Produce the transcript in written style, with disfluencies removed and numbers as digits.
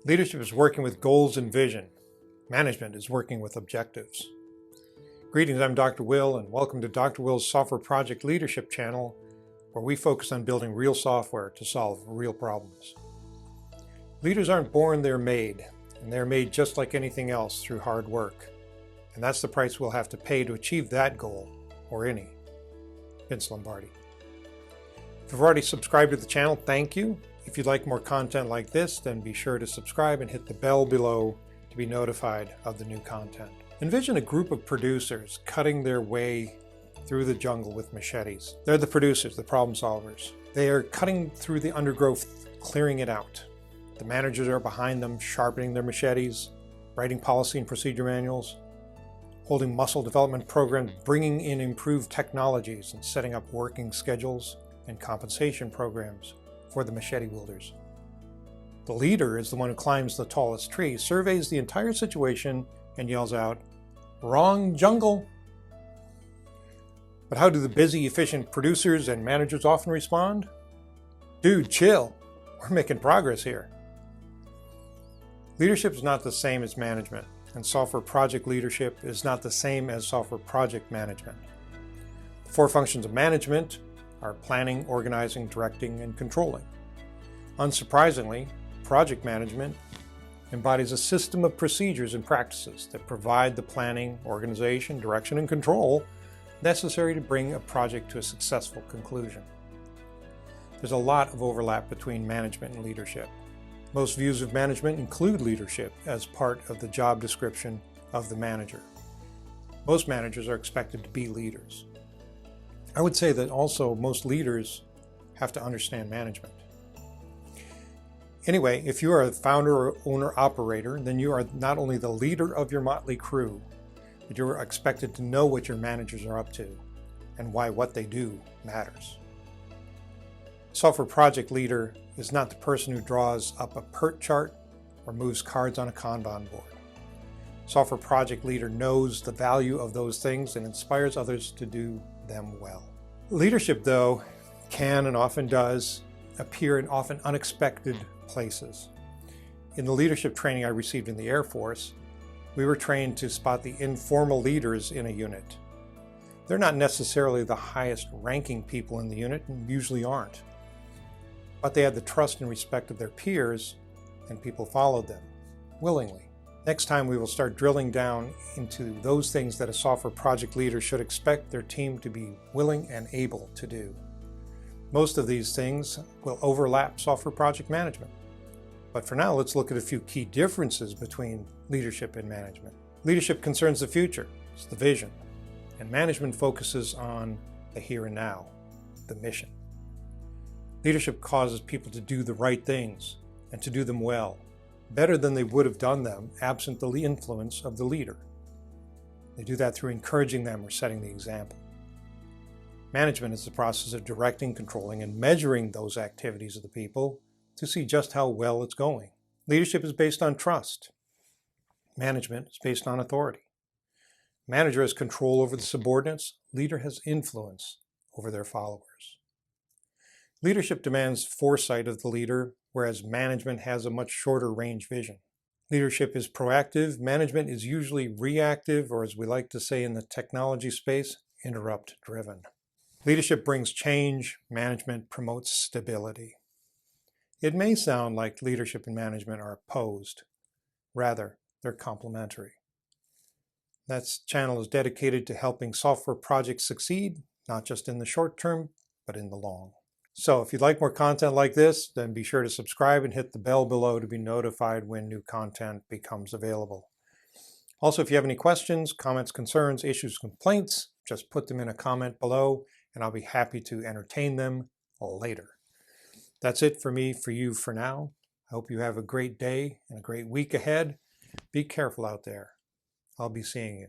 Leadership is working with goals and vision. Management is working with objectives. Greetings, I'm Dr. Will, and welcome to Dr. Will's Software Project Leadership channel, where we focus on building real software to solve real problems. Leaders aren't born, they're made, and they're made just like anything else through hard work. And that's the price we'll have to pay to achieve that goal, or any. Vince Lombardi. If you've already subscribed to the channel, thank you. If you'd like more content like this, then be sure to subscribe and hit the bell below to be notified of the new content. Envision a group of producers cutting their way through the jungle with machetes. They're the producers, the problem solvers. They are cutting through the undergrowth, clearing it out. The managers are behind them, sharpening their machetes, writing policy and procedure manuals, holding muscle development programs, bringing in improved technologies, and setting up working schedules and compensation programs for the machete wielders. The leader is the one who climbs the tallest tree, surveys the entire situation, and yells out, "Wrong jungle!" But how do the busy, efficient producers and managers often respond? "Dude, chill. We're making progress here." Leadership is not the same as management, and software project leadership is not the same as software project management. The four functions of management are planning, organizing, directing, and controlling. Unsurprisingly, project management embodies a system of procedures and practices that provide the planning, organization, direction, and control necessary to bring a project to a successful conclusion. There's a lot of overlap between management and leadership. Most views of management include leadership as part of the job description of the manager. Most managers are expected to be leaders. I would say that also most leaders have to understand management. Anyway, if you are a founder or owner-operator, then you are not only the leader of your motley crew, but you are expected to know what your managers are up to and why what they do matters. Software project leader is not the person who draws up a PERT chart or moves cards on a Kanban board. Software project leader knows the value of those things and inspires others to do them well. Leadership, though, can and often does appear in often unexpected places. In the leadership training I received in the Air Force, we were trained to spot the informal leaders in a unit. They're not necessarily the highest ranking people in the unit and usually aren't. But they had the trust and respect of their peers, and people followed them willingly. Next time we will start drilling down into those things that a software project leader should expect their team to be willing and able to do. Most of these things will overlap software project management. But for now, let's look at a few key differences between leadership and management. Leadership concerns the future, it's the vision, and management focuses on the here and now, the mission. Leadership causes people to do the right things and to do them well, better than they would have done them absent the influence of the leader. They do that through encouraging them or setting the example. Management is the process of directing, controlling, and measuring those activities of the people to see just how well it's going. Leadership is based on trust. Management is based on authority. Manager has control over the subordinates. Leader has influence over their followers. Leadership demands foresight of the leader, whereas management has a much shorter range vision. Leadership is proactive. Management is usually reactive, or as we like to say in the technology space, interrupt-driven. Leadership brings change. Management promotes stability. It may sound like leadership and management are opposed. Rather, they're complementary. That channel is dedicated to helping software projects succeed, not just in the short term, but in the long. So if you'd like more content like this, then be sure to subscribe and hit the bell below to be notified when new content becomes available. Also, if you have any questions, comments, concerns, issues, complaints, just put them in a comment below and I'll be happy to entertain them later. That's it for me, for you for now. I hope you have a great day and a great week ahead. Be careful out there. I'll be seeing you.